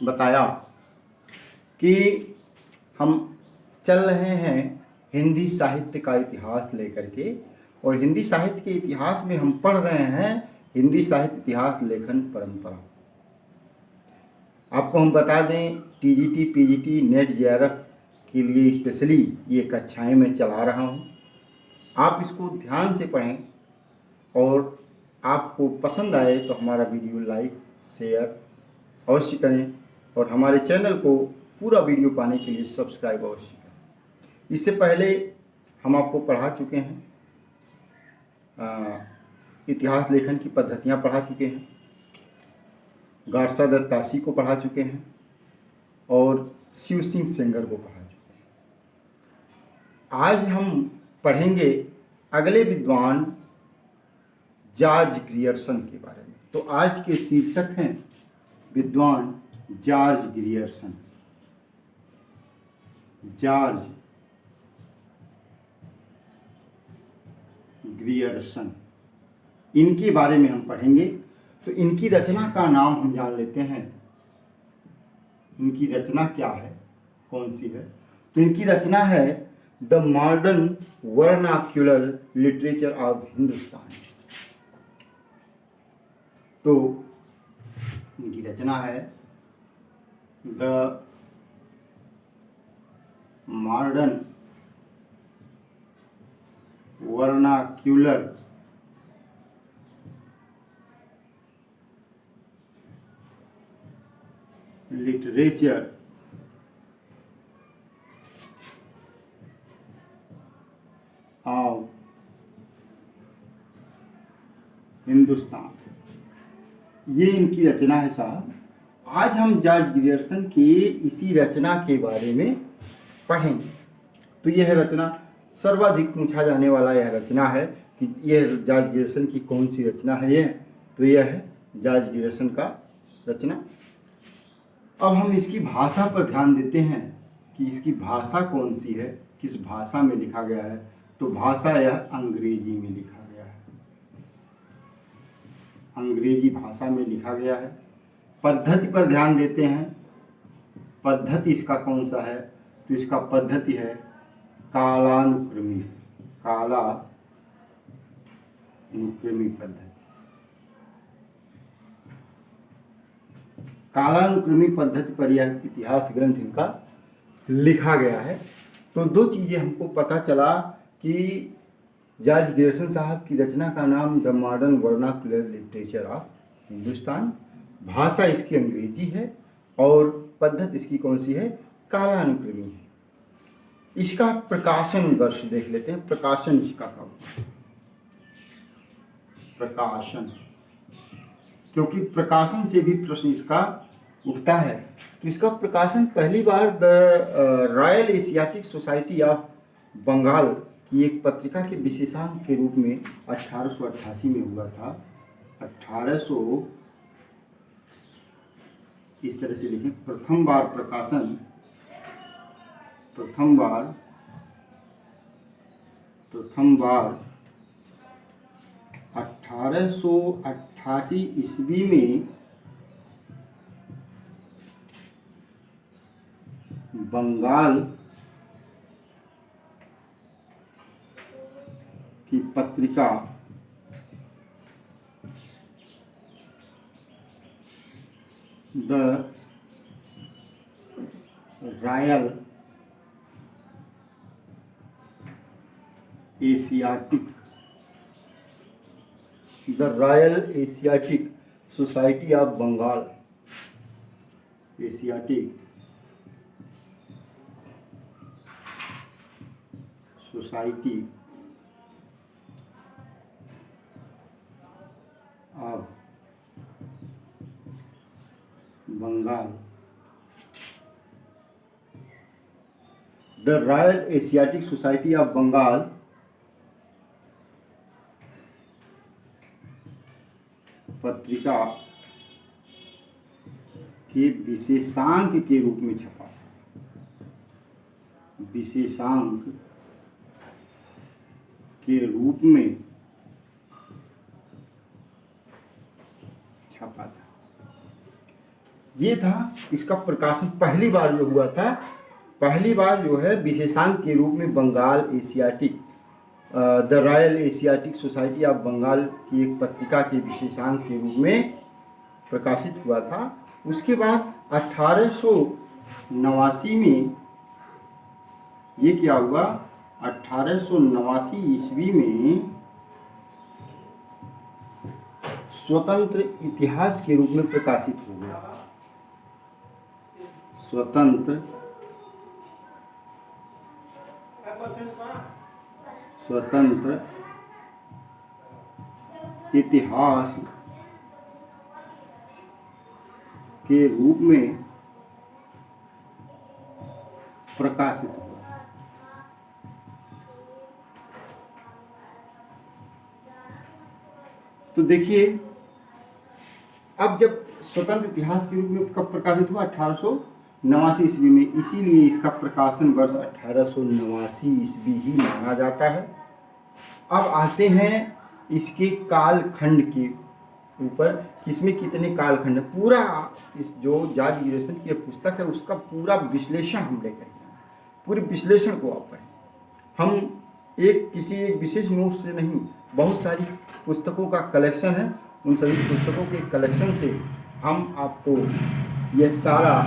बताया कि हम चल रहे हैं हिंदी साहित्य का इतिहास लेकर के, और हिंदी साहित्य के इतिहास में हम पढ़ रहे हैं हिंदी साहित्य इतिहास लेखन परंपरा। आपको हम बता दें, टीजीटी, पीजीटी, नेट, जेआरएफ के लिए स्पेशली ये कक्षाएं मैं चला रहा हूँ। आप इसको ध्यान से पढ़ें और आपको पसंद आए तो हमारा वीडियो लाइक शेयर अवश्य करें, और हमारे चैनल को पूरा वीडियो पाने के लिए सब्सक्राइब अवश्य करें। इससे पहले हम आपको पढ़ा चुके हैं, इतिहास लेखन की पद्धतियाँ पढ़ा चुके हैं, गारसा दत्त ताशी को पढ़ा चुके हैं और शिव सिंह सेंगर को पढ़ा चुके हैं। आज हम पढ़ेंगे अगले विद्वान जॉर्ज ग्रियर्सन के बारे में। तो आज के शीर्षक हैं विद्वान जॉर्ज ग्रियर्सन। जॉर्ज ग्रियर्सन, इनके बारे में हम पढ़ेंगे। तो इनकी रचना का नाम हम जान लेते हैं। इनकी रचना क्या है, कौन सी है? तो इनकी रचना है the modern vernacular literature of Hindustan. तो इनकी रचना है the modern vernacular literature of Hindustan, ये इनकी रचना है साहब। आज हम जॉर्ज ग्रियर्सन की इसी रचना के बारे में पढ़ेंगे। तो यह रचना सर्वाधिक पूछा जाने वाला यह रचना है कि यह जॉर्ज ग्रियर्सन की कौन सी रचना है यह। तो यह है जॉर्ज ग्रियर्सन का रचना। अब हम इसकी भाषा पर ध्यान देते हैं कि इसकी भाषा कौन सी है, किस भाषा में लिखा गया है। तो भाषा यह अंग्रेजी में लिखा गया है, अंग्रेजी भाषा में लिखा गया है। पद्धति पर ध्यान देते हैं, पद्धति इसका कौन सा है? तो इसका पद्धति है कालानुक्रमी, कालानुक्रमी पद्धति। कालानुक्रमी पद्धति पर यह इतिहास ग्रंथ इनका लिखा गया है। तो दो चीज़ें हमको पता चला कि जॉर्ज ग्रियर्सन साहब की रचना का नाम the modern vernacular literature of Hindustan, भाषा इसकी अंग्रेजी है और पद्धति इसकी कौन सी है? कालानुक्रमी है। इसका प्रकाशन वर्ष देख लेते हैं। प्रकाशन इसका कब? प्रकाशन, क्योंकि प्रकाशन से भी प्रश्न इसका उठता है। तो इसका प्रकाशन पहली बार the Royal Asiatic Society of Bengal की एक पत्रिका के विशेषांक के रूप में 1888 में हुआ था। 1800 इस तरह से लिखें, प्रथम बार प्रकाशन, प्रथम बार 1888 ईस्वी में बंगाल की पत्रिका the Royal Asiatic Society of Bengal, Asiatic Society of Bengal, the Royal Asiatic Society of Bengal पत्रिका के विशेषांक के रूप में छपा, विशेषांक के रूप में छपा था। ये था इसका प्रकाशन। पहली बार जो हुआ था, पहली बार जो है विशेषांक के रूप में Bengal Asiatic, the Royal Asiatic Society of Bengal की एक पत्रिका के विशेषांक के रूप में प्रकाशित हुआ था। उसके बाद 1889 में ये क्या हुआ, 1889 ईस्वी में स्वतंत्र इतिहास के रूप में प्रकाशित हो गया। स्वतंत्र इतिहास के रूप में प्रकाशित हुआ। तो देखिए, अब जब स्वतंत्र इतिहास के रूप में कब प्रकाशित हुआ, 1889 ईस्वी में, इसीलिए इसका प्रकाशन वर्ष 1889 ईस्वी ही माना जाता है। अब आते हैं इसके कालखंड के ऊपर कि इसमें कितने कालखंड है। पूरा इस जो जॉर्ज गियर्सन की पुस्तक है उसका पूरा विश्लेषण हम लेकर आए, पूरे विश्लेषण को आप पढ़ें। हम किसी एक विशेष नोट से नहीं, बहुत सारी पुस्तकों का कलेक्शन है, उन सभी पुस्तकों के कलेक्शन से हम आपको यह सारा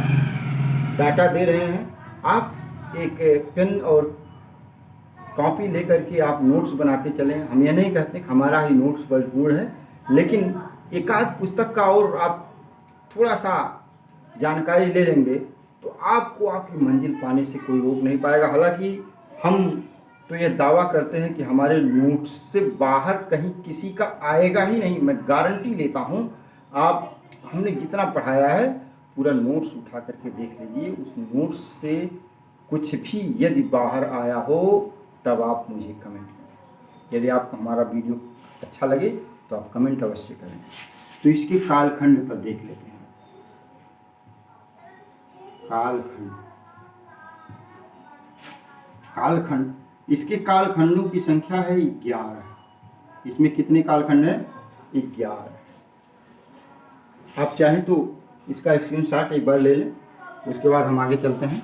डाटा दे रहे हैं। आप एक पेन और कॉपी लेकर के आप नोट्स बनाते चलें। हम ये नहीं कहते कि हमारा ही नोट्स भरपूर है, लेकिन एक आध पुस्तक का और आप थोड़ा सा जानकारी ले लेंगे तो आपको आपकी मंजिल पाने से कोई रोक नहीं पाएगा। हालांकि हम तो ये दावा करते हैं कि हमारे नोट्स से बाहर कहीं किसी का आएगा ही नहीं, मैं गारंटी लेता हूँ। आप हमने जितना पढ़ाया है पूरा नोट्स उठा करके देख लीजिए, उस नोट्स से कुछ भी यदि बाहर आया हो तब आप मुझे कमेंट करें। यदि आपको हमारा वीडियो अच्छा लगे तो आप कमेंट अवश्य करें। तो इसके कालखंड पर देख लेते हैं। कालखंड, इसके कालखंडों की संख्या है 11। इसमें कितने कालखंड हैं? 11। आप चाहें तो इसका स्क्रीनशॉट एक बार ले लें, उसके बाद हम आगे चलते हैं।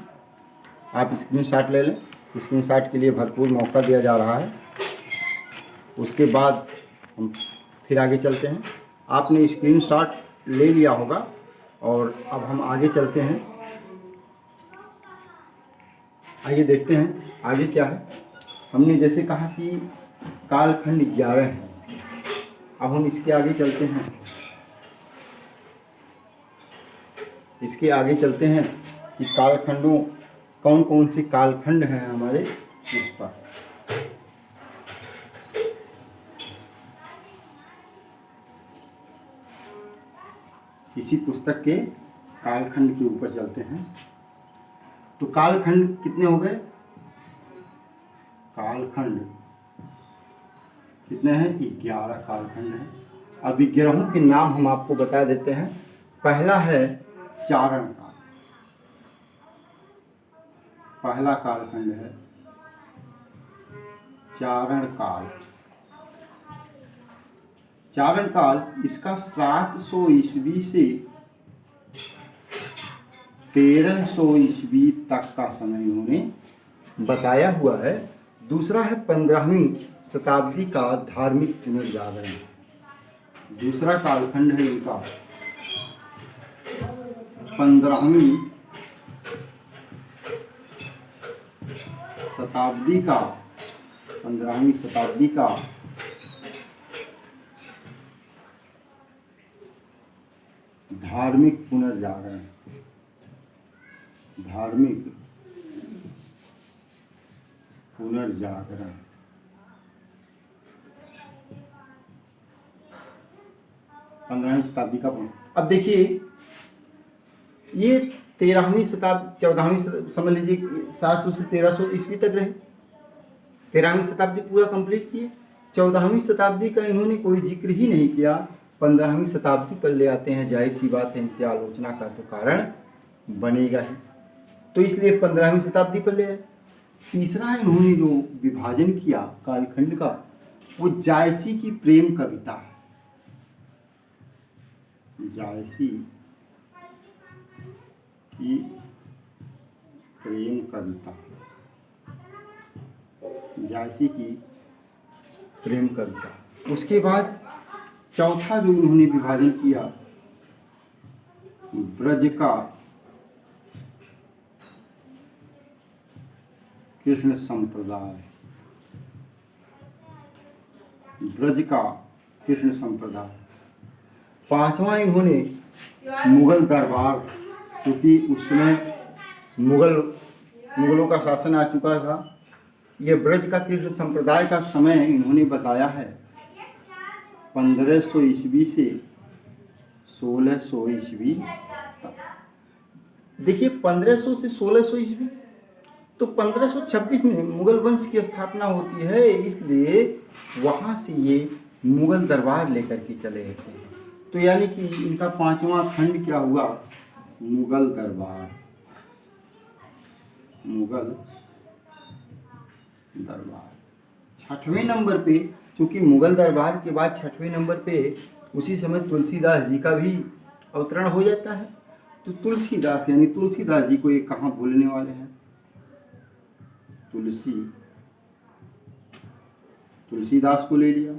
आप स्क्रीनशॉट ले लें, स्क्रीनशॉट के लिए भरपूर मौका दिया जा रहा है। उसके बाद हम फिर आगे चलते हैं। आपने स्क्रीनशॉट ले लिया होगा और अब हम आगे चलते हैं। आइए देखते हैं आगे क्या है। हमने जैसे कहा कि कालखंड 11 है, अब हम इसके आगे चलते हैं। इसके आगे चलते हैं कि कालखंडों, कौन कौन से कालखंड हैं हमारे इस पर। इसी पुस्तक के कालखंड के ऊपर चलते हैं। तो कालखंड कितने हो गए? कालखंड कितने हैं? 11 कालखंड हैं। अब 11 के नाम हम आपको बता देते हैं। पहला है चारण काल, पहला कालखंड है चारण काल। चारण काल, इसका 700 ईस्वी से 1300 ईस्वी तक का समय इन्होंने बताया हुआ है। दूसरा है 15वीं शताब्दी का धार्मिक पुनर्जागरण। दूसरा कालखंड है इनका 15वीं शताब्दी का, 15वीं शताब्दी का धार्मिक पुनर्जागरण। धार्मिक पुनर्जागरण 15वीं शताब्दी का। अब देखिए, ये 13वीं शताब्दी, 14वीं समझ लीजिए, 700 से 1300 ईस्वी तक रहे। 13वीं शताब्दी पूरा कंप्लीट किए। 14वीं शताब्दी का इन्होंने कोई जिक्र ही नहीं किया। 15वीं शताब्दी पर ले आते हैं। जाहिर सी बात है, इनकी आलोचना का तो कारण बनेगा ही, तो इसलिए 15वीं शताब्दी पर ले आए। तीसरा इन्होंने जो विभाजन किया कालखंड का, वो जायसी की प्रेम कविता है। जायसी की प्रेम कविता, झांसी की प्रेम कविता। उसके बाद चौथा जो उन्होंने विभाजन किया, ब्रज का कृष्ण संप्रदाय, ब्रज का कृष्ण संप्रदाय। पांचवा इन्होंने मुगल दरबार, क्योंकि उस समय मुगलों का शासन आ चुका था। यह ब्रज का कृष्ण संप्रदाय का समय इन्होंने बताया है 1500 ईस्वी से 1600 ईस्वी तक। देखिए 1500 से 1600 ईस्वी, तो 1526 में मुगल वंश की स्थापना होती है, इसलिए वहाँ से ये मुगल दरबार लेकर के चले गए थे। तो यानी कि इनका पांचवा खंड क्या हुआ, मुगल दरबार, मुगल दरबार। छठवें नंबर पे, चूंकि मुगल दरबार के बाद छठवें नंबर पे उसी समय तुलसीदास जी का भी अवतरण हो जाता है। तो तुलसीदास यानी तुलसीदास जी को ये कहाँ भूलने वाले हैं, तुलसीदास को ले लिया।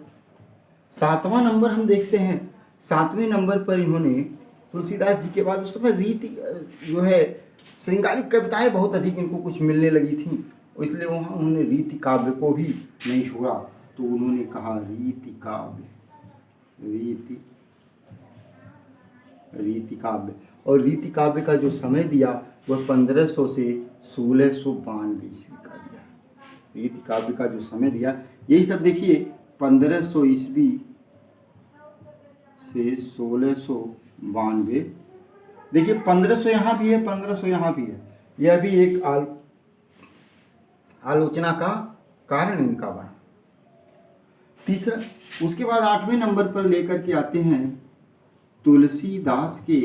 सातवां नंबर हम देखते हैं, सातवें नंबर पर इन्होंने तुलसीदास जी के बाद उस समय रीति जो है श्रृंगारिक कविताएं बहुत अधिक इनको कुछ मिलने लगी थी, इसलिए वहाँ उन्होंने रीति काव्य को भी नहीं छोड़ा। तो उन्होंने कहा रीति काव्य, रीति काव्य। और रीति काव्य का जो समय दिया वह 1500 से 1692 ईस्वी का दिया। रीति काव्य का जो समय दिया, यही सब देखिए 1500 ईस्वी से 1692। देखिए 1500 यहाँ भी है, 1500 यहाँ भी है। यह भी एक आलोचना का कारण इनका बना। तीसरा, उसके बाद 8वें नंबर पर लेकर के आते हैं तुलसीदास के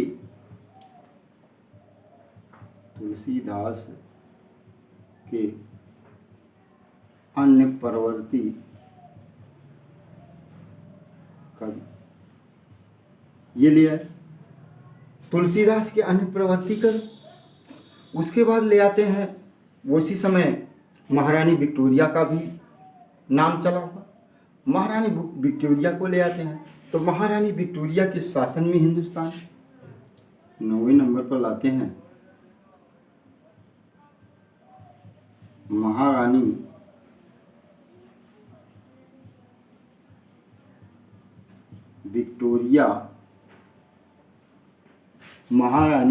अन्य प्रवर्ती कवि। ये लिया है तुलसीदास के अन्य प्रवर्ती कवि। उसके बाद ले आते हैं, उसी समय महारानी विक्टोरिया का भी नाम चला हुआ, महारानी विक्टोरिया को ले आते हैं। तो महारानी विक्टोरिया के शासन में हिंदुस्तान। 9वें नंबर पर लाते हैं महारानी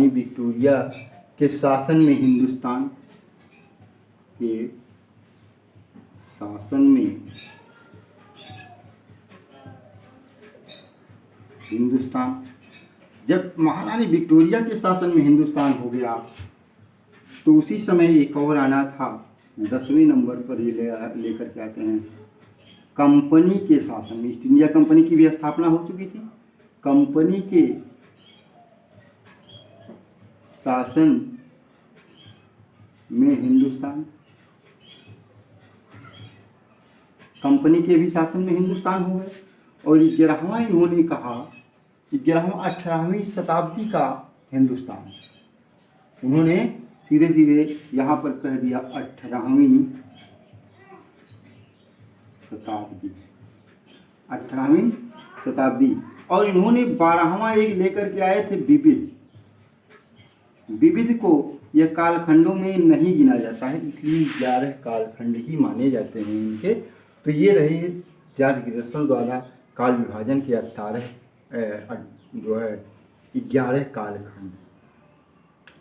विक्टोरिया के शासन में हिंदुस्तान, के शासन में हिंदुस्तान। जब महारानी विक्टोरिया के शासन में हिंदुस्तान हो गया, तो उसी समय एक और आना था, 10वें नंबर पर ये लेकर के आते हैं कंपनी के शासन में। ईस्ट इंडिया कंपनी की भी स्थापना हो चुकी थी। कंपनी के शासन में हिंदुस्तान, कंपनी के भी शासन में हिंदुस्तान हो गए। और 11वां इन्होंने कहा, 18वीं शताब्दी का हिंदुस्तान। उन्होंने सीधे सीधे यहाँ पर कह दिया 18वीं शताब्दी। और इन्होंने 12वां एक लेकर के आए थे विविध को यह कालखंडों में नहीं गिना जाता है, इसलिए 11 कालखंड ही माने जाते हैं इनके। तो ये रहे जॉर्ज ग्रियर्सन द्वारा काल विभाजन के 11 कालखंड।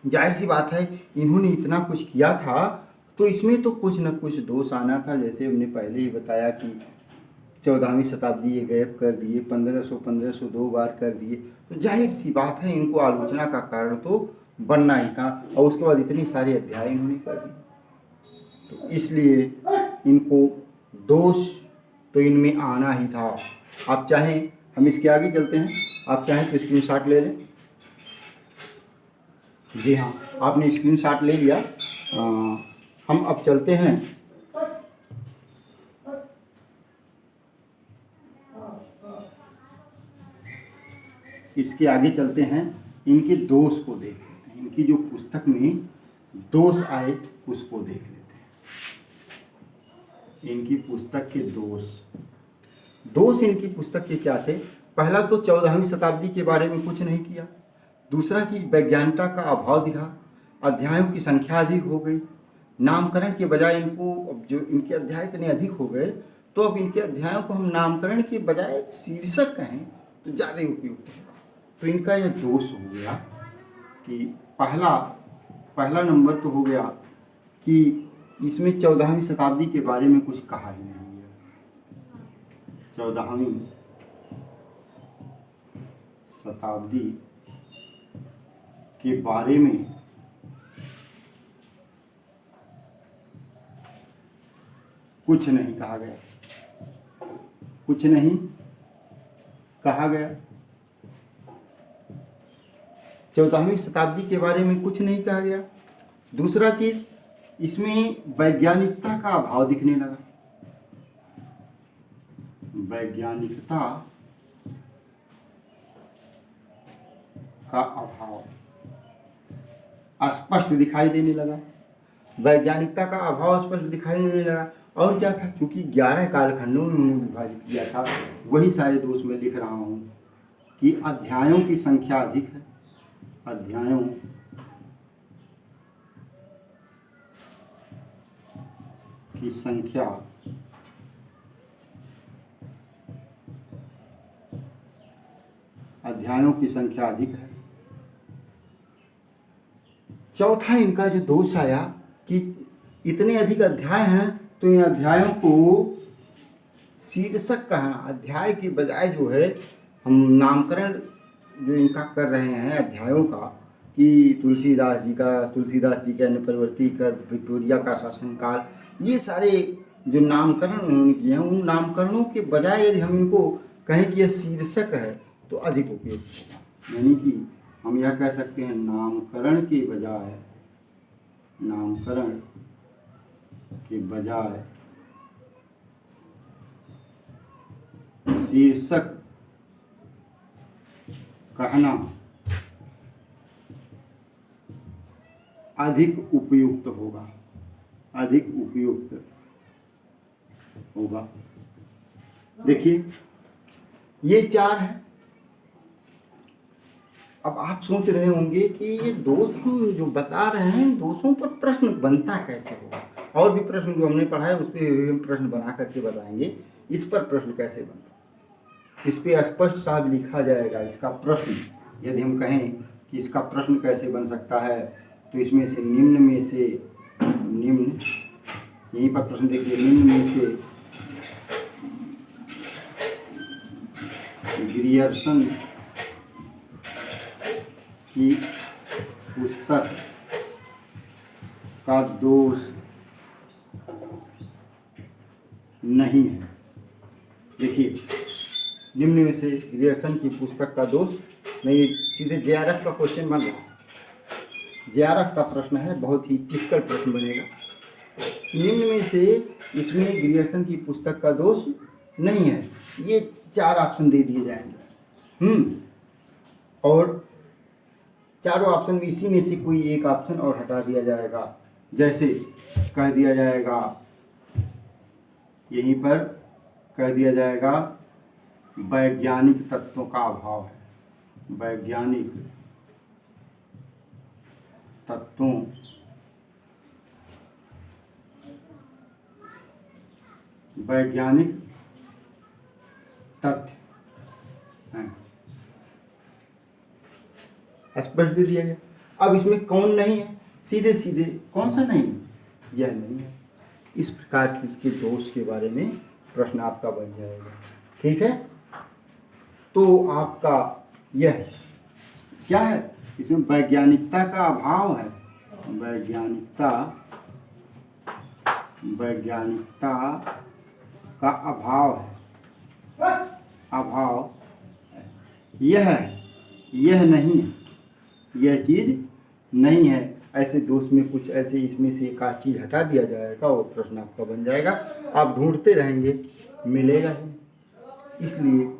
जाहिर सी बात है इन्होंने इतना कुछ किया था, तो इसमें तो कुछ न कुछ दोष आना था। जैसे हमने पहले ही बताया कि 14वीं शताब्दी ये गैप कर दिए, 1500 2 बार कर दिए, तो जाहिर सी बात है इनको आलोचना का कारण तो बनना ही था। और उसके बाद इतने सारे अध्याय इन्होंने कर दिए, तो इसलिए इनको दोष तो इनमें आना ही था। आप चाहें हम इसके आगे चलते हैं, आप चाहें तो स्क्रीनशॉट ले लें। जी हाँ, आपने स्क्रीनशॉट ले लिया। हम अब चलते हैं इसके आगे चलते हैं, इनके दोष को देखते हैं। इनकी जो पुस्तक में दोष आए उसको देख लेते हैं। इनकी पुस्तक के दोष इनकी पुस्तक के क्या थे? पहला तो 14वीं शताब्दी के बारे में कुछ नहीं किया। दूसरा चीज वैज्ञानिकता का अभाव दिखा, अध्यायों की संख्या अधिक हो गई, नामकरण के बजाय इनको, अब जो इनके अध्याय इतने अधिक हो गए तो अब इनके अध्यायों को हम नामकरण के बजाय शीर्षक कहें तो ज़्यादा उपयुक्त होगा। तो इनका यह दोष हो गया कि पहला नंबर तो हो गया कि इसमें 14वीं शताब्दी के बारे में कुछ कहा ही नहीं है। 14वीं शताब्दी के बारे में कुछ नहीं कहा गया, कुछ नहीं कहा गया। 14वीं शताब्दी के बारे में कुछ नहीं कहा गया। दूसरा चीज, इसमें वैज्ञानिकता का अभाव दिखने लगा। वैज्ञानिकता का अभाव स्पष्ट दिखाई देने लगा। वैज्ञानिकता का अभाव स्पष्ट दिखाई देने लगा। और क्या था, क्योंकि 11 कालखंडों में उन्होंने विभाजित किया था, वही सारे दोष मैं लिख रहा हूँ कि अध्यायों की संख्या अधिक है। अध्यायों की संख्या अधिक है। चौथा इनका जो दोष आया कि इतने अधिक अध्याय हैं तो इन अध्यायों को शीर्षक कहना, अध्याय के बजाय जो है हम नामकरण जो इनका कर रहे हैं अध्यायों का, कि तुलसीदास जी के अन्यपरवर्ती का, विक्टोरिया का शासनकाल, ये सारे जो नामकरण उन्होंने किए हैं, उन नामकरणों के बजाय यदि हम इनको कहें कि यह शीर्षक है तो अधिक उपयुक्त होगा। यानी कि हम यह कह सकते हैं नामकरण के बजाय शीर्षक कहना अधिक उपयुक्त होगा। देखिए ये 4 है। अब आप सोच रहे होंगे कि ये दोष हम जो बता रहे हैं, दोषों पर प्रश्न बनता कैसे होगा। और भी प्रश्न जो हमने पढ़ा है उस पर हम प्रश्न बना करके बताएंगे, इस पर प्रश्न कैसे बनता, इस पे स्पष्ट साफ लिखा जाएगा इसका प्रश्न। यदि हम कहें कि इसका प्रश्न कैसे बन सकता है तो इसमें से निम्न, यहीं पर प्रश्न देखिए, निम्न में से ग्रियर्सन की पुस्तक का दोष नहीं है। देखिए निम्न में से ग्रियर्सन की पुस्तक का दोष नहीं, सीधे जेआरएफ का क्वेश्चन बन रहा है। जेआरएफ का प्रश्न है, बहुत ही टिपिकल प्रश्न बनेगा। निम्न में से इसमें ग्रियर्सन की पुस्तक का दोष नहीं है, ये 4 ऑप्शन दे दिए जाएंगे। और चारों ऑप्शन में इसी में से कोई एक ऑप्शन और हटा दिया जाएगा। जैसे कह दिया जाएगा, यहीं पर कह दिया जाएगा वैज्ञानिक तत्वों का अभाव है। वैज्ञानिक तत्वों वैज्ञानिक तथ्य हैं, स्पष्ट दे दिया गया। अब इसमें कौन नहीं है, सीधे सीधे कौन सा नहीं, यह नहीं है। इस प्रकार से इसके दोष के बारे में प्रश्न आपका बन जाएगा। ठीक है, तो आपका यह क्या है, इसमें वैज्ञानिकता का अभाव है। वैज्ञानिकता का अभाव है, यह नहीं है, यह चीज नहीं है। ऐसे दोष में कुछ ऐसे इसमें से एक आध चीज हटा दिया जाएगा और प्रश्न आपका बन जाएगा। आप ढूंढते रहेंगे, मिलेगा ही। इसलिए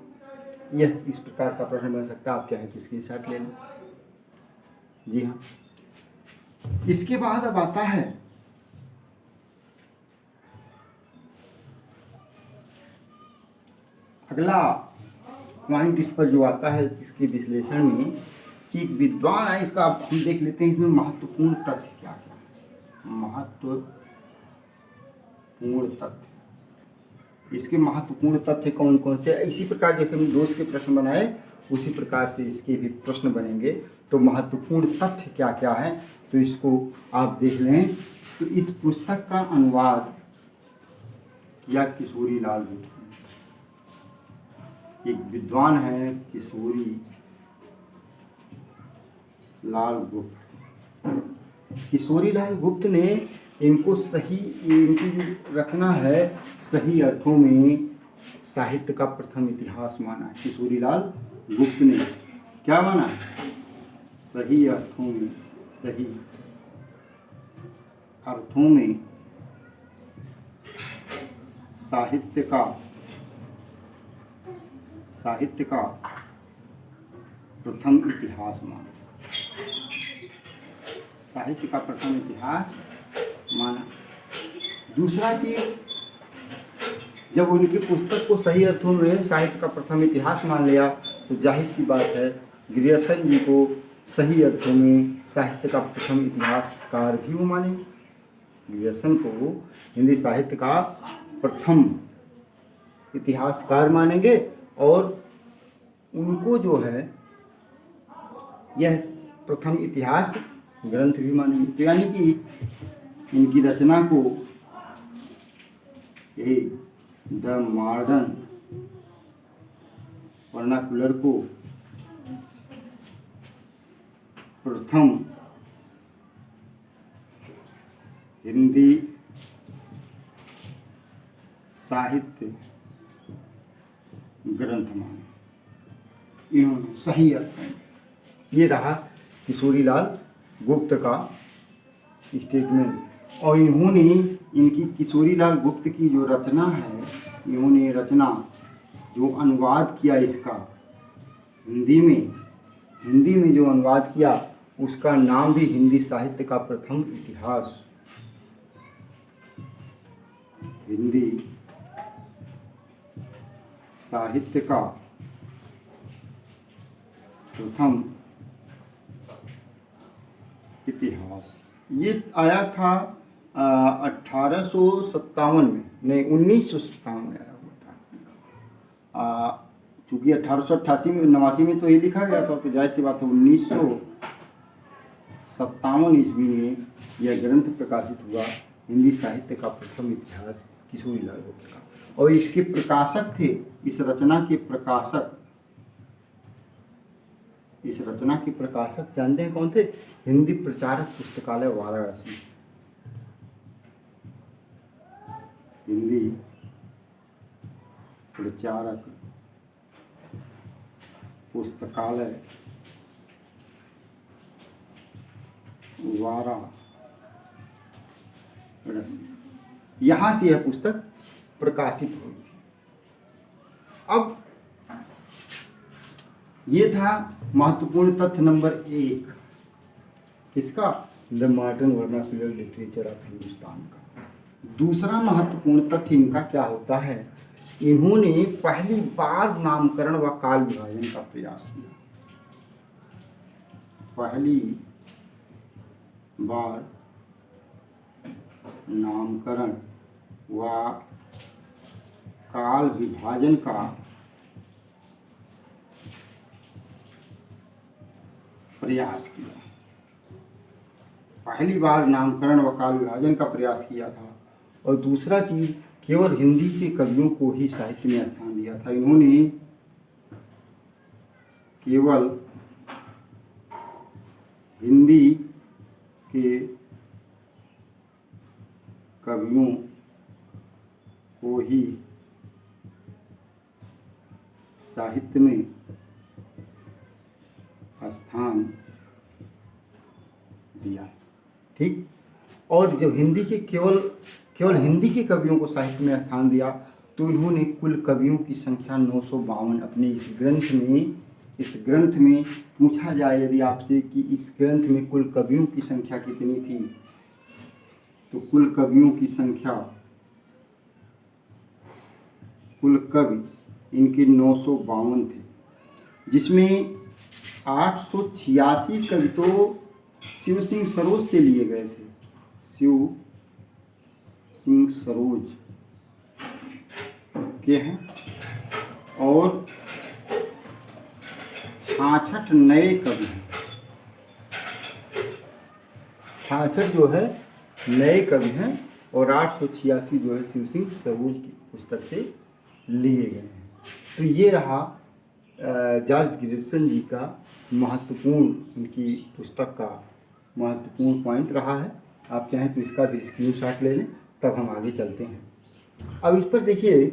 यह इस प्रकार का प्रश्न बन सकता है। आप चाहें तो स्क्रीनशॉट ले लें। जी हाँ, इसके बाद अब आता है अगला पॉइंट इस पर जो आता है इसके विश्लेषण में कि एक विद्वान है, इसका अब हम देख लेते हैं इसमें महत्वपूर्ण तथ्य क्या क्या है। महत्वपूर्ण तथ्य, इसके महत्वपूर्ण तथ्य कौन कौन से, इसी प्रकार जैसे हम दोष के प्रश्न बनाए उसी प्रकार से इसके भी प्रश्न बनेंगे। तो महत्वपूर्ण तथ्य क्या क्या है तो इसको आप देख लें। तो इस पुस्तक का अनुवाद किया किशोरी लाल गुप्त, एक विद्वान है किशोरी लाल गुप्त। किशोरी लाल गुप्त ने इनको सही, इनकी जो रचना है सही अर्थों में साहित्य का प्रथम इतिहास माना है। किशोरी लाल गुप्त ने क्या माना, सही अर्थों में, सही अर्थों में साहित्य का प्रथम इतिहास माना, साहित्य का प्रथम इतिहास माना। दूसरा चीज, जब उनकी पुस्तक को सही अर्थों में साहित्य का प्रथम इतिहास मान लिया तो जाहिर सी बात है ग्रियर्सन जी को सही अर्थों में साहित्य का प्रथम इतिहासकार भी वो मानेंगे। ग्रियर्सन को हिंदी साहित्य का प्रथम इतिहासकार मानेंगे और उनको जो है यह प्रथम इतिहास ग्रंथ भी मानेंगे। तो यानी कि इनकी रचना को यही द मॉडर्न वर्नाक्युलर को प्रथम हिंदी साहित्य ग्रंथ माने, इन्होंने सही अर्थ में। ये रहा किशोरी लाल गुप्त का स्टेटमेंट। और इन्होंने, इनकी किशोरी लाल गुप्त की जो रचना है, इन्होंने रचना जो अनुवाद किया इसका हिंदी में जो अनुवाद किया उसका नाम भी हिंदी साहित्य का प्रथम इतिहास, हिंदी साहित्य का प्रथम इतिहास। ये आया था 1857 में, नहीं 1957 में आया हुआ था। चूँकि 1888 में 89 में तो ये लिखा गया था, तो जाहिर सी बात है 1957 ईस्वी में यह ग्रंथ प्रकाशित हुआ, हिंदी साहित्य का प्रथम इतिहास किशोरी लाल गुप्त का। और इसके प्रकाशक थे, इस रचना के प्रकाशक जानते हैं कौन थे? हिंदी प्रचारक पुस्तकालय वाराणसी, हिंदी प्रचारक पुस्तकालय वाराणसी, यहाँ से यह पुस्तक प्रकाशित हुई। अब ये था महत्वपूर्ण तथ्य नंबर 1 किसका? The modern vernacular literature of Hindustan का। दूसरा महत्वपूर्ण तथ्य इनका क्या होता है, इन्होंने पहली बार नामकरण व काल विभाजन का प्रयास किया। पहली बार नामकरण व काल विभाजन का प्रयास किया। पहली बार नामकरण व काल विभाजन का प्रयास किया था। और दूसरा चीज, केवल हिंदी के कवियों को ही साहित्य में स्थान दिया था। इन्होंने केवल हिंदी के कवियों को ही साहित्य में स्थान दिया। ठीक। और जो हिंदी के केवल हिंदी के कवियों को साहित्य में स्थान दिया, तो इन्होंने कुल कवियों की संख्या 952 अपने इस ग्रंथ में इस ग्रंथ में पूछा जाए यदि आपसे कि इस ग्रंथ में कुल कवियों की संख्या कितनी थी, तो कुल कवियों की संख्या, कुल कवि इनके 952 थे, जिसमें 886 कवि तो शिव सिंह सरोज से लिए गए थे, शिव सिंह सरोज के हैं, और 66 नए कवि हैं। 66 जो है नए कवि हैं और 886 जो है शिव सिंह सरोज की पुस्तक से लिए गए हैं। तो ये रहा जॉर्ज ग्रियर्सन जी का महत्वपूर्ण, उनकी पुस्तक का महत्वपूर्ण पॉइंट रहा है। आप चाहें तो इसका भी स्क्रीनशॉट ले लें, तब हम आगे चलते हैं। अब इस पर देखिए,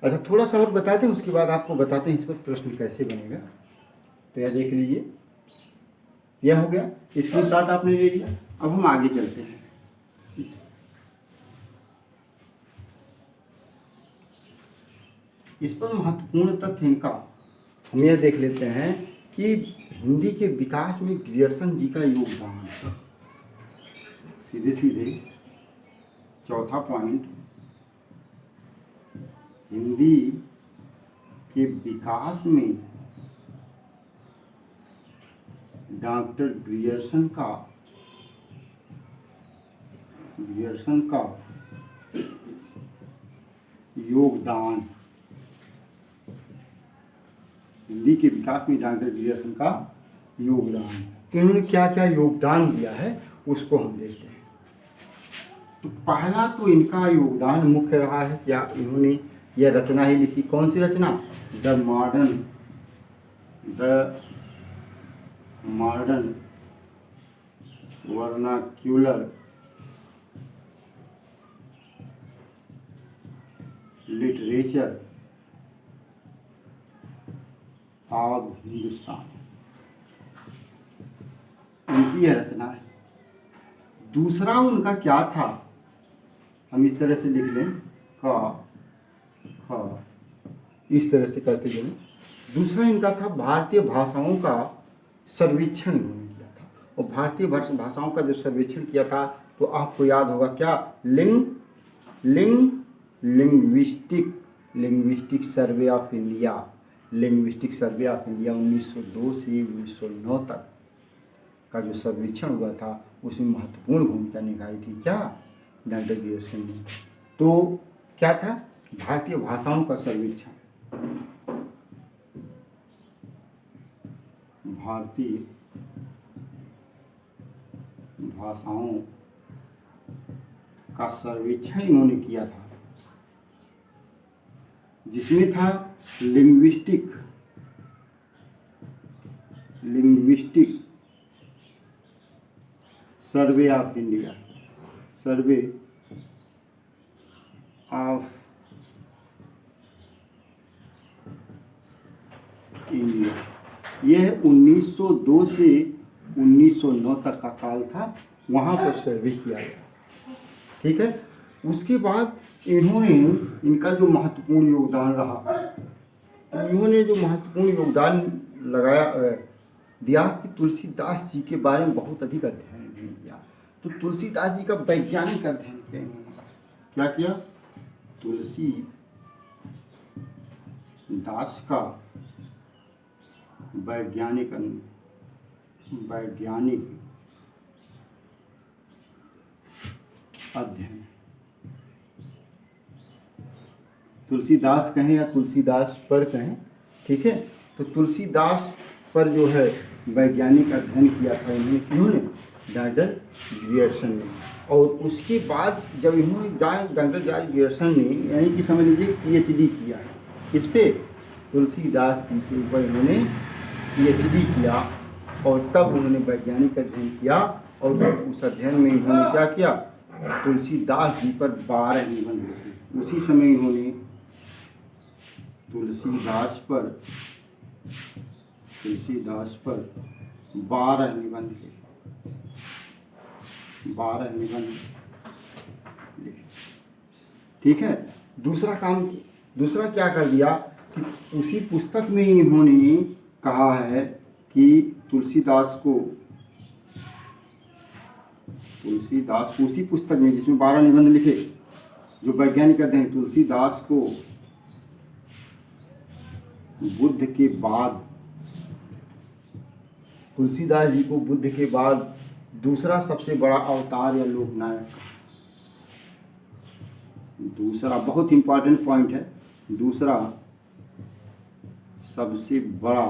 अच्छा थोड़ा सा और बताते हैं, उसके बाद आपको बताते हैं इस पर प्रश्न कैसे बनेगा। तो यह देख लीजिए, यह हो गया, स्क्रीनशॉट आपने ले लिया। अब हम आगे चलते हैं। इस पर महत्वपूर्ण तथ्य इनका हम यह देख लेते हैं कि हिंदी के विकास में ग्रियर्सन जी का योगदान। सीधे सीधे चौथा पॉइंट, हिंदी के विकास में डॉक्टर ग्रियर्सन का योगदान, हिंदी के विकास में डॉक्टर ग्रियर्सन का योगदान। तो इन्होंने क्या क्या योगदान दिया है उसको हम देखते हैं। तो पहला तो इनका योगदान मुख्य रहा है क्या, इन्होंने यह रचना ही लिखी। कौन सी रचना? The Modern Vernacular Literature of Hindustan, उनकी यह रचना है। दूसरा उनका क्या था, हम इस तरह से लिख लें, क इस तरह से करते चलें। दूसरा इनका था भारतीय भाषाओं का सर्वेक्षण इन्होंने किया था। और भारतीय भाषाओं का जब सर्वेक्षण किया था तो आपको याद होगा क्या, लिंग्विस्टिक सर्वे ऑफ इंडिया, 1902 से 1909 तक का जो सर्वेक्षण हुआ था उसमें महत्वपूर्ण भूमिका निभाई थी क्या, डॉक्टर ग्रियर्सन ने। तो क्या था, भारतीय भाषाओं का सर्वेक्षण, भारतीय भाषाओं का सर्वेक्षण इन्होंने किया था, जिसमें था linguistic survey of India, survey of India. यह 1902 से 1909 तक का काल था, वहाँ पर सर्वे किया गया। ठीक है। उसके बाद इन्होंने, इनका जो महत्वपूर्ण योगदान रहा, इन्होंने जो महत्वपूर्ण योगदान दिया कि तुलसीदास जी के बारे में बहुत अधिक अध्ययन किया। तो तुलसीदास जी का वैज्ञानिक अध्ययन किया इन्होंने। क्या किया? तुलसीदास का वैज्ञानिक अध्ययन। तुलसीदास कहें या तुलसीदास पर कहें, ठीक है। तो तुलसीदास पर जो है वैज्ञानिक अध्ययन किया था इन्होंने, डॉक्टर ग्रियर्सन ने। और उसके बाद जब इन्होंने डॉक्टर जॉर्ज ग्रियर्सन ने, यानी कि समझ लीजिए PhD किया इस पे, तुलसीदास जी के ऊपर इन्होंने PhD किया, और तब उन्होंने वैज्ञानिक अध्ययन किया। और उस अध्ययन में इन्होंने क्या किया, तुलसीदास जी पर 12 निबंध लिखे। उसी समय इन्होंने तुलसीदास पर 12 निबंध लिखे, 12 निबंध लिखे। ठीक है। दूसरा क्या कर दिया कि उसी पुस्तक में इन्होंने कहा है कि तुलसीदास उसी पुस्तक में जिसमें 12 निबंध लिखे, जो वैज्ञानिक कहते हैं तुलसीदास को बुद्ध के बाद, तुलसीदास जी को बुद्ध के बाद दूसरा सबसे बड़ा अवतार या लोकनायक, दूसरा बहुत इंपॉर्टेंट पॉइंट है, दूसरा सबसे बड़ा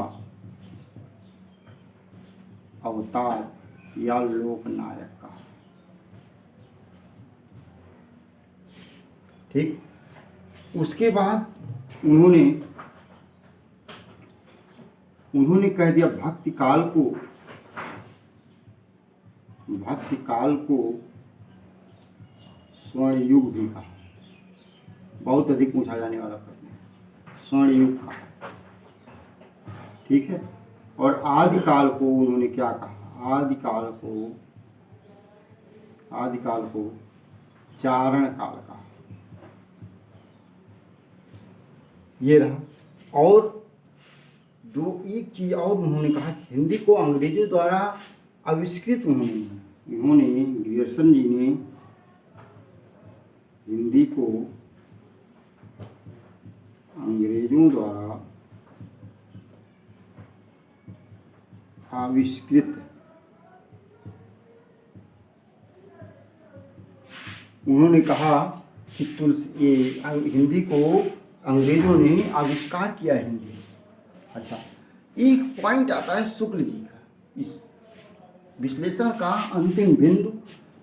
अवतार या लोकनायक का। ठीक, उसके बाद उन्होंने कह दिया भक्ति काल को स्वर्ण युग भी कहा। बहुत अधिक पूछा जाने वाला प्रश्न है, स्वर्ण युग का। ठीक है, और आदिकाल को उन्होंने क्या कहा? आदिकाल को चारण काल का। ये रहा। और एक चीज और उन्होंने कहा, हिंदी को अंग्रेजों द्वारा आविष्कृत इन्होंने ग्रियर्सन जी ने हिंदी को अंग्रेजों द्वारा आविष्कृत, उन्होंने कहा कि हिंदी को अंग्रेजों ने आविष्कार किया है हिंदी। अच्छा, एक पॉइंट आता है शुक्ल जी का, इस विश्लेषण का अंतिम बिंदु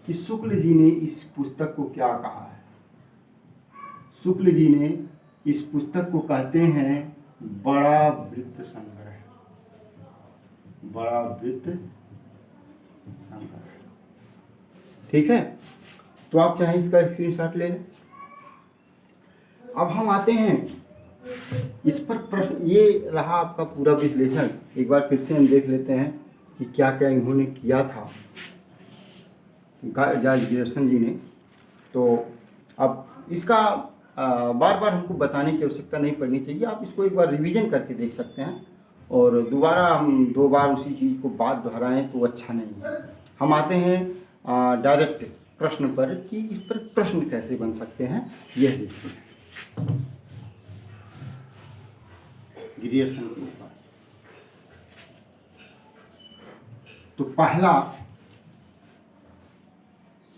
कि शुक्ल जी ने इस पुस्तक को क्या कहा है। शुक्ल जी ने इस पुस्तक को कहते हैं बड़ा वृत्त संग्रह, बड़ा वृत्त संग्रह। ठीक है, तो आप चाहे इसका स्क्रीनशॉट ले लें। अब हम आते हैं इस पर प्रश्न। ये रहा आपका पूरा विश्लेषण। एक बार फिर से हम देख लेते हैं कि क्या क्या इन्होंने किया था जॉर्ज ग्रियर्सन जी ने। तो अब इसका बार बार हमको बताने की आवश्यकता नहीं पड़नी चाहिए, आप इसको एक बार रिवीजन करके देख सकते हैं, और दोबारा हम 2 बार उसी चीज़ को बात दोहराएं तो अच्छा नहीं है। हम आते हैं डायरेक्ट प्रश्न पर कि इस पर प्रश्न कैसे बन सकते हैं। यह देखिए ग्रियर्सन के ऊपर। तो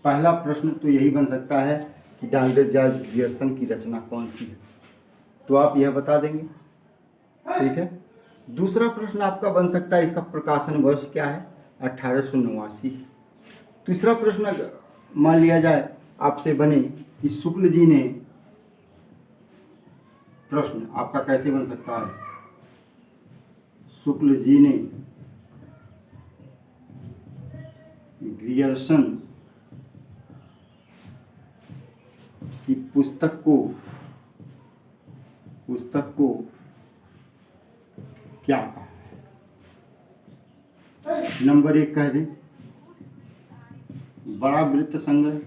पहला प्रश्न तो यही बन सकता है कि डॉक्टर जॉर्ज ग्रियर्सन की रचना कौन सी है, तो आप यह बता देंगे। ठीक है, दूसरा प्रश्न आपका बन सकता है इसका प्रकाशन वर्ष क्या है, 1889। तीसरा प्रश्न मान लिया जाए आपसे बने कि शुक्ल जी ने, प्रश्न आपका कैसे बन सकता है, शुक्ल जी ने ग्रियर्सन की पुस्तक को क्या कहा। नंबर 1 कह दें बड़ा वृत्त संग्रह,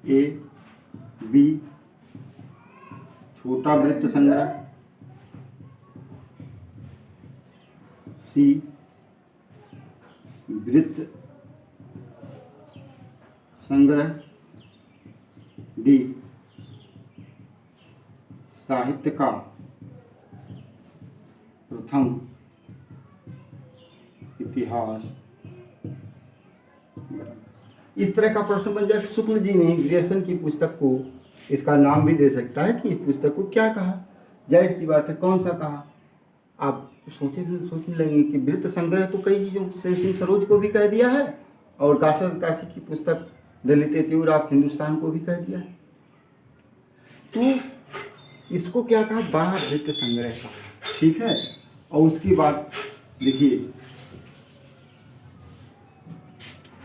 A, B छोटा वृत्त संग्रह, C वृत्त संग्रह, D साहित्य का प्रथम इतिहास। इस तरह का प्रश्न बन जाए। शुक्ल जी ने ग्रियर्सन की पुस्तक को, इसका नाम भी दे सकता है कि इस पुस्तक को क्या कहा। जाहिर सी बात है, कौन सा कहा। आप सोचने लगेंगे कि वृत्त संग्रह तो कई चीज़ों से सिंह सरोज को भी कह दिया है, और कासर तासी की पुस्तक दलित त्यूर ऑफ हिंदुस्तान को भी कह दिया है। तो इसको क्या कहा, बड़ा वृत्त संग्रह का। ठीक है, और उसके बाद देखिए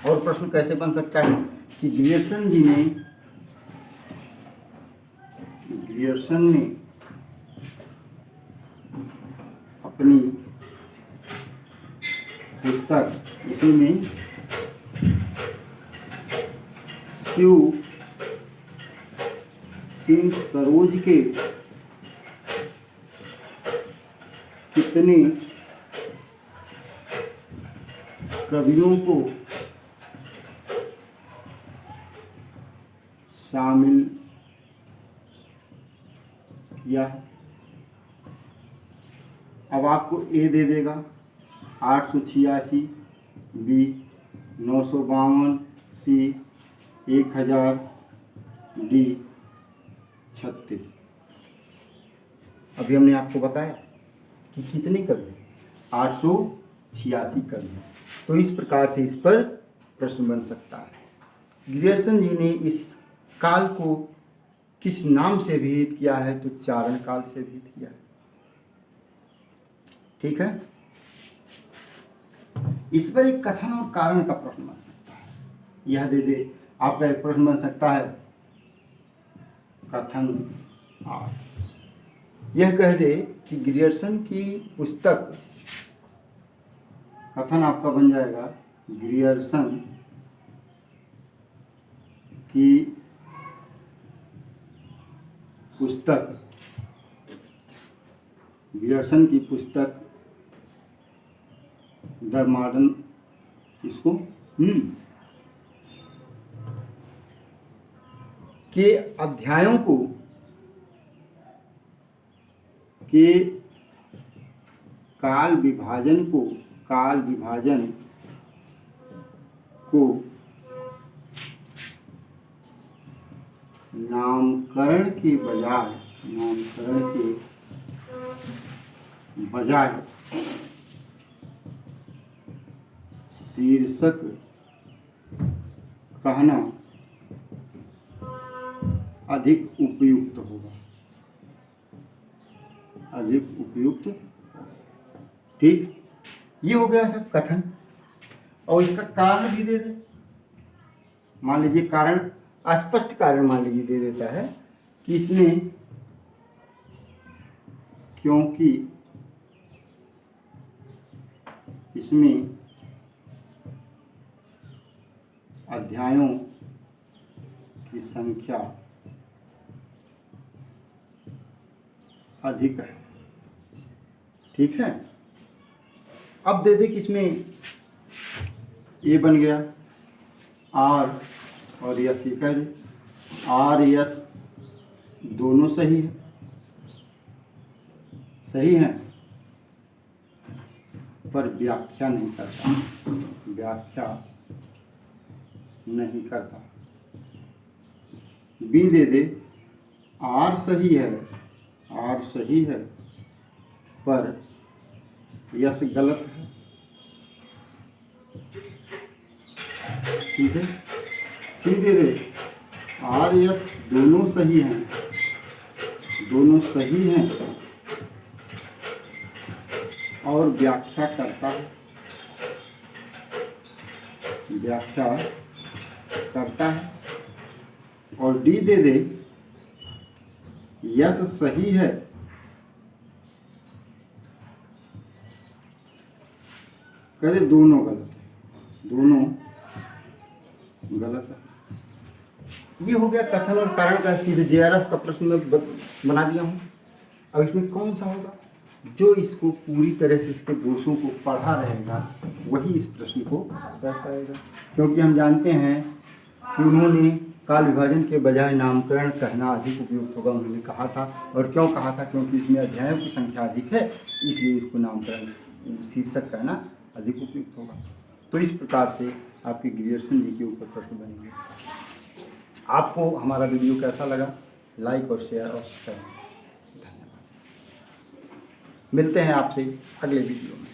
और प्रश्न कैसे बन सकता है कि ग्रियर्सन ने अपनी पुस्तक इसी में शिव बंकिम सरोज के कितने कवियों को शामिल किया? अब आपको ए दे देगा 886, बी 952, सी 1000, डी 36। अभी हमने आपको बताया कि कितने कवि, 886 कवि। तो इस प्रकार से इस पर प्रश्न बन सकता है। ग्रियर्सन जी ने इस काल को किस नाम से अभिहित किया है? तो चारण काल से अभिहित किया है। ठीक है, इस पर एक कथन और कारण का प्रश्न बन सकता है। यह दे दे, आपका एक प्रश्न बन सकता है कथन यह कह दे कि ग्रियर्सन की पुस्तक, कथन आपका बन जाएगा ग्रियर्सन की पुस्तक, ग्रियर्सन की पुस्तक द मॉडर्न, इसको के अध्यायों को, के काल विभाजन को नामकरण के बजाय शीर्षक कहना अधिक उपयुक्त होगा, अधिक उपयुक्त। ठीक, ये हो गया सब कथन। और इसका कारण भी दे दे, मान लीजिए कारण, अस्पष्ट कारण मान लीजिए दे देता है कि इसमें क्योंकि इसमें अध्यायों की संख्या अधिक है। ठीक है, अब दे दे कि इसमें ए बन गया आर और यस, ठीक है, आर यस दोनों सही है, सही है, पर व्याख्या नहीं करता, व्याख्या नहीं करता। बी दे दे आर सही है, आर सही है, पर यस गलत है। ठीक है, सी दे दे आर यस दोनों सही हैं, दोनों सही हैं और व्याख्या करता है, व्याख्या करता है। और डी दे दे यस सही है, करे दोनों गलत है, दोनों गलत है। ये हो गया कथन और कारण का सीधे जेआरएफ का प्रश्न में बना दिया हूँ। अब इसमें कौन सा होगा? जो इसको पूरी तरह से इसके दोषों को पढ़ा रहेगा वही इस प्रश्न को कर पाएगा, क्योंकि हम जानते हैं कि उन्होंने काल विभाजन के बजाय नामकरण कहना अधिक उपयुक्त होगा, उन्होंने कहा था। और क्यों कहा था? क्योंकि इसमें अध्यायों की संख्या अधिक है, इसलिए इसको नामकरण शीर्षक कहना अधिक उपयुक्त होगा। तो इस प्रकार से आपके ग्रियर्सन जी के ऊपर प्रश्न बनेंगे। आपको हमारा वीडियो कैसा लगा? लाइक और शेयर और सब्सक्राइब। धन्यवाद। मिलते हैं आपसे अगले वीडियो में।